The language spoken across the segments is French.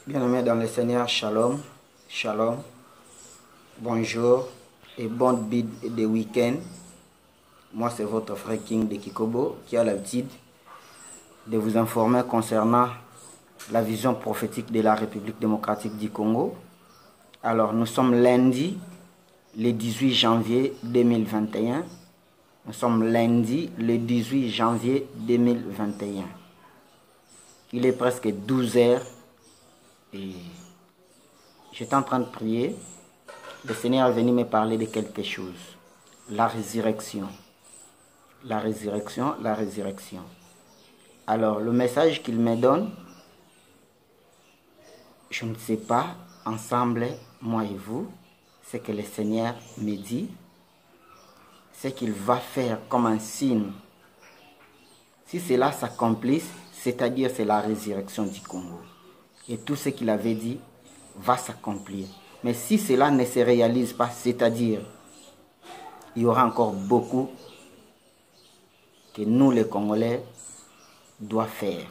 Bien-aimés dans le Seigneur, shalom, shalom, bonjour et bonne bide de week-end. Moi, c'est votre frère King de Kikobo qui a l'habitude de vous informer concernant la vision prophétique de la République démocratique du Congo. Alors, nous sommes lundi, le 18 janvier 2021. Nous sommes lundi, le 18 janvier 2021. Il est presque 12 heures. Et j'étais en train de prier. Le Seigneur est venu me parler de quelque chose. La résurrection. La résurrection, la résurrection. Alors, le message qu'il me donne, je ne sais pas, ensemble, moi et vous, ce que le Seigneur me dit, ce qu'il va faire comme un signe. Si cela s'accomplisse, c'est-à-dire c'est la résurrection du Congo. Et tout ce qu'il avait dit va s'accomplir. Mais si cela ne se réalise pas, c'est-à-dire il y aura encore beaucoup que nous les Congolais doivent faire.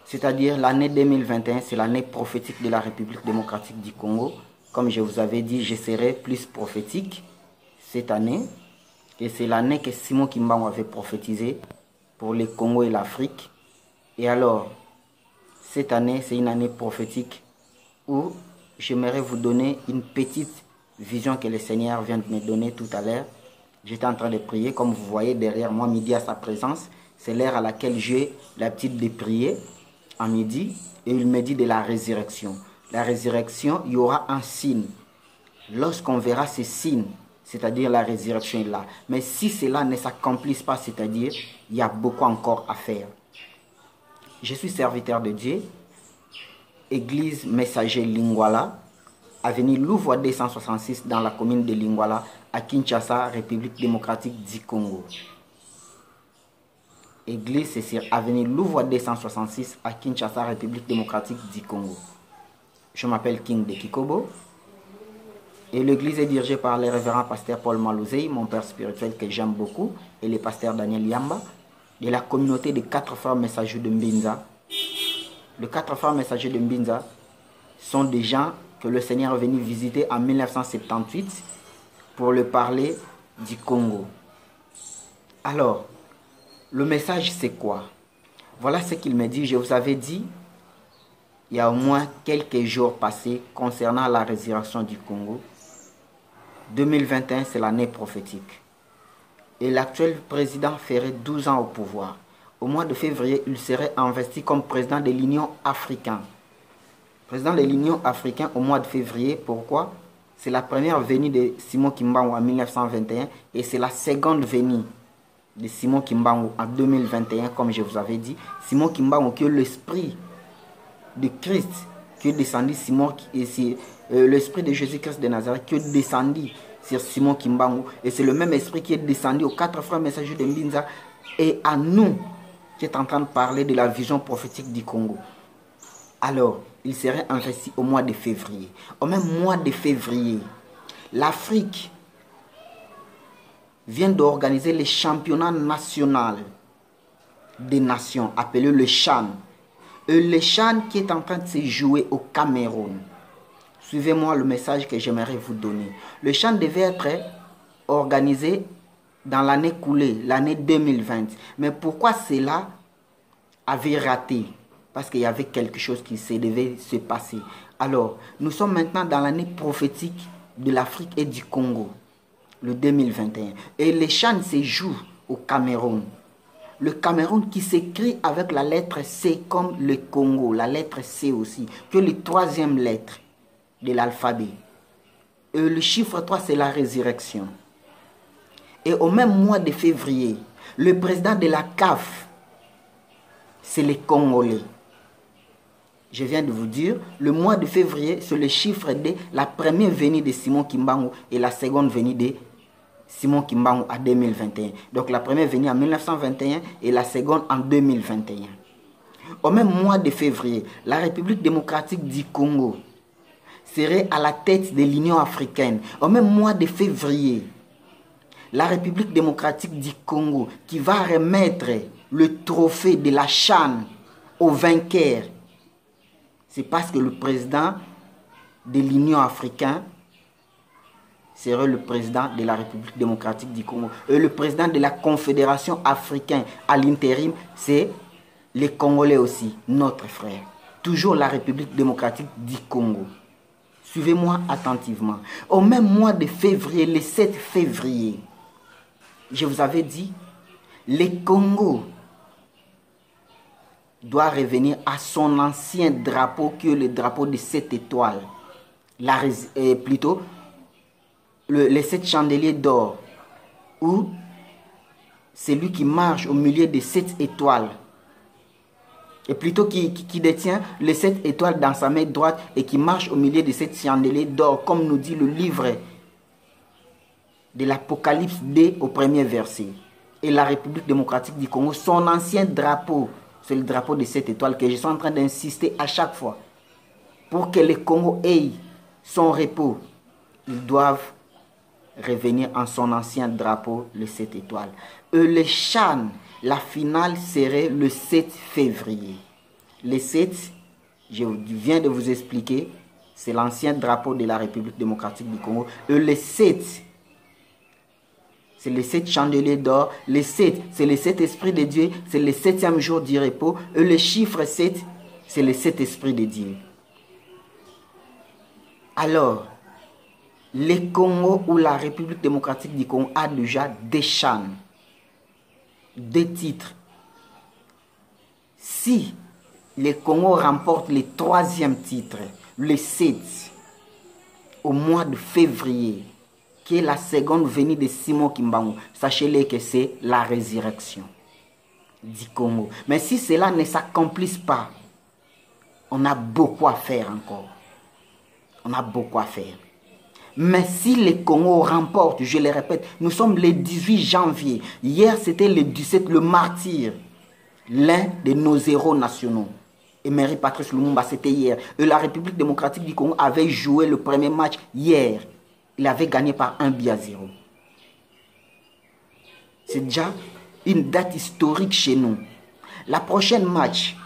C'est-à-dire l'année 2021, c'est l'année prophétique de la République démocratique du Congo. Comme je vous avais dit, je serai plus prophétique cette année. Et c'est l'année que Simon Kimbangu avait prophétisé pour le Congo et l'Afrique. Et alors, cette année, c'est une année prophétique où j'aimerais vous donner une petite vision que le Seigneur vient de me donner tout à l'heure. J'étais en train de prier, comme vous voyez derrière moi, midi à sa présence. C'est l'heure à laquelle j'ai l'habitude de prier, à midi, et il me dit de la résurrection. La résurrection, il y aura un signe. Lorsqu'on verra ce signe, c'est-à-dire la résurrection est là. Mais si cela ne s'accomplisse pas, c'est-à-dire il y a beaucoup encore à faire. Je suis serviteur de Dieu, Église Messager Lingwala, avenue Louvois 266 dans la commune de Lingwala, à Kinshasa, République démocratique du Congo. Église, c'est sur avenue Louvois 266 à Kinshasa, République démocratique du Congo. Je m'appelle King de Kikobo et l'église est dirigée par le révérend pasteur Paul Malouzei, mon père spirituel que j'aime beaucoup, et le pasteur Daniel Yamba, de la communauté des 4 frères messagers de Mbinza. Les 4 frères messagers de Mbinza sont des gens que le Seigneur est venu visiter en 1978 pour leur parler du Congo. Alors, le message c'est quoi? Voilà ce qu'il me dit. Je vous avais dit, il y a au moins quelques jours passés concernant la résurrection du Congo. 2021, c'est l'année prophétique. Et l'actuel président ferait 12 ans au pouvoir. Au mois de février, il serait investi comme président de l'Union africaine. Président de l'Union africaine au mois de février, pourquoi? C'est la première venue de Simon Kimbangu en 1921 et c'est la seconde venue de Simon Kimbangu en 2021, comme je vous avais dit. Simon Kimbangu qui est l'esprit de Christ, qui est descendu, l'esprit de Jésus-Christ de Nazareth qui est descendu sur Simon Kimbangu, et c'est le même esprit qui est descendu aux 4 frères messagers de Mbinza et à nous qui est en train de parler de la vision prophétique du Congo. Alors, il serait investi au mois de février. Au même mois de février, l'Afrique vient d'organiser le championnat national des nations, appelé le CHAN. Et le CHAN qui est en train de se jouer au Cameroun. Suivez-moi le message que j'aimerais vous donner. Le CHAN devait être organisé dans l'année coulée, l'année 2020. Mais pourquoi cela avait raté? Parce qu'il y avait quelque chose qui devait se passer. Alors, nous sommes maintenant dans l'année prophétique de l'Afrique et du Congo, le 2021. Et le CHAN se joue au Cameroun. Le Cameroun qui s'écrit avec la lettre C comme le Congo, la lettre C aussi, que la 3e lettre de l'alphabet. Et le chiffre 3, c'est la résurrection. Et au même mois de février, le président de la CAF, c'est les Congolais. Je viens de vous dire, le mois de février, c'est le chiffre de la première venue de Simon Kimbangu et la seconde venue de Simon Kimbangu en 2021. Donc la première venue en 1921 et la seconde en 2021. Au même mois de février, la République démocratique du Congo serait à la tête de l'Union africaine. Au même mois de février, la République démocratique du Congo qui va remettre le trophée de la CHAN aux vainqueurs c'est parce que le président de l'Union africaine serait le président de la République démocratique du Congo. Et le président de la Confédération africaine à l'intérim, c'est les Congolais aussi, notre frère. Toujours la République démocratique du Congo. Suivez-moi attentivement. Au même mois de février, le 7 février, je vous avais dit, le Congo doit revenir à son ancien drapeau, qui est le drapeau de 7 étoiles. Plutôt, les 7 chandeliers d'or, où c'est lui qui marche au milieu des 7 étoiles. Et plutôt qui détient les 7 étoiles dans sa main droite et qui marche au milieu de 7 chandeliers d'or, comme nous dit le livre de l'Apocalypse 2 au premier verset. Et la République démocratique du Congo, son ancien drapeau, c'est le drapeau de 7 étoiles que je suis en train d'insister à chaque fois. Pour que le Congo ait son repos, ils doivent revenir en son ancien drapeau, le 7 étoiles. Et le CHAN, la finale serait le 7 février. Le 7, je viens de vous expliquer, c'est l'ancien drapeau de la République démocratique du Congo. Et le 7, c'est les 7 chandeliers d'or. Le 7, c'est les 7 esprits de Dieu. C'est le 7e jour du repos. Et le chiffre 7, c'est les 7 esprits de Dieu. Alors, le Congo ou la République démocratique du Congo a déjà des chans, des titres. Si le Congo remporte le 3e titre, le 7, au mois de février, qui est la seconde venue de Simon Kimbangu, sachez-le que c'est la résurrection du Congo. Mais si cela ne s'accomplisse pas, on a beaucoup à faire encore. On a beaucoup à faire. Mais si le Congo remporte, je le répète, nous sommes le 18 janvier. Hier, c'était le 17, le martyr. L'un de nos héros nationaux. Emery Patrice Lumumba, c'était hier. Et la République démocratique du Congo avait joué le premier match hier. Il avait gagné par 1-0. C'est déjà une date historique chez nous. La prochaine match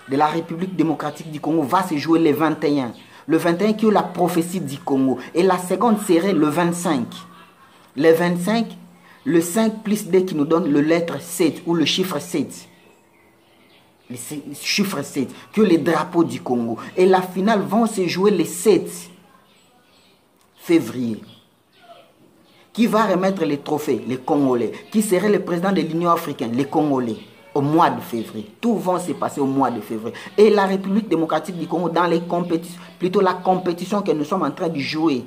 de la République démocratique du Congo va se jouer le 21. Le 21 qui est la prophétie du Congo. Et la seconde serait le 25. Le 25, le 5 plus 2 qui nous donne le lettre 7 ou le chiffre 7. Le chiffre 7, que les drapeaux du Congo. Et la finale vont se jouer le 7 février. Qui va remettre les trophées? Les Congolais. Qui serait le président de l'Union africaine? Les Congolais. Au mois de février. Tout va se passer au mois de février. Et la République démocratique du Congo, dans les compétitions, plutôt la compétition que nous sommes en train de jouer,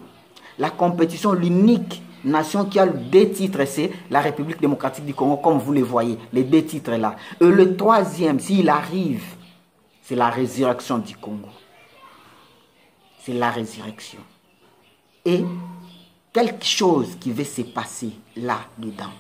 la compétition, l'unique nation qui a 2 titres, c'est la République démocratique du Congo, comme vous les voyez, les 2 titres là. Et le 3e, s'il arrive, c'est la résurrection du Congo. C'est la résurrection. Et quelque chose qui va se passer là-dedans,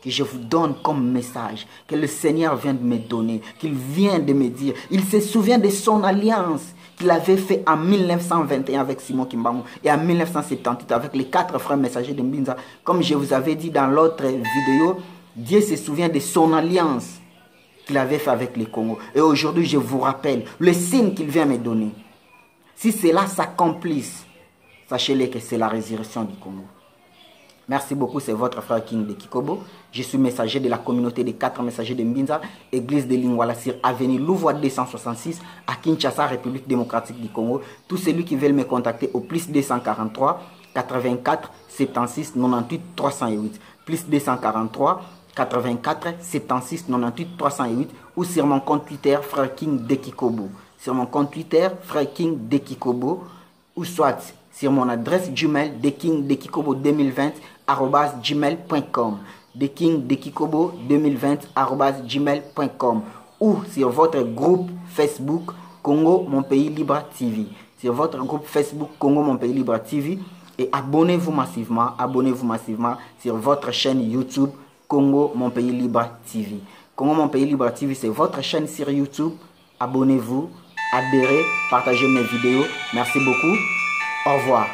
que je vous donne comme message, que le Seigneur vient de me donner, qu'il vient de me dire. Il se souvient de son alliance qu'il avait fait en 1921 avec Simon Kimbangu et en 1978 avec les 4 frères messagers de Mbinza. Comme je vous avais dit dans l'autre vidéo, Dieu se souvient de son alliance qu'il avait fait avec les Congo. Et aujourd'hui, je vous rappelle le signe qu'il vient me donner. Si cela s'accomplisse, sachez-le que c'est la résurrection du Congo. Merci beaucoup, c'est votre frère King de Kikobo. Je suis messager de la communauté des 4 messagers de Mbinza, église de Lingwala sur avenue Louvois 266 à Kinshasa, République démocratique du Congo. Tous celui qui veulent me contacter au plus 243 84 76 98 308. Plus 243 84 76 98 308 ou sur mon compte Twitter, frère King de Kikobo. Sur mon compte Twitter, frère King de Kikobo, ou soit sur mon adresse Gmail, dekingdekikobo2020@gmail.com, dekingdekikobo2020@gmail.com, ou sur votre groupe Facebook Congo Mon Pays Libre TV. Sur votre groupe Facebook Congo Mon Pays Libre TV. Et abonnez-vous massivement sur votre chaîne YouTube Congo Mon Pays Libre TV. Congo Mon Pays Libre TV, c'est votre chaîne sur YouTube. Abonnez-vous, adhérez, partagez mes vidéos. Merci beaucoup. Au revoir.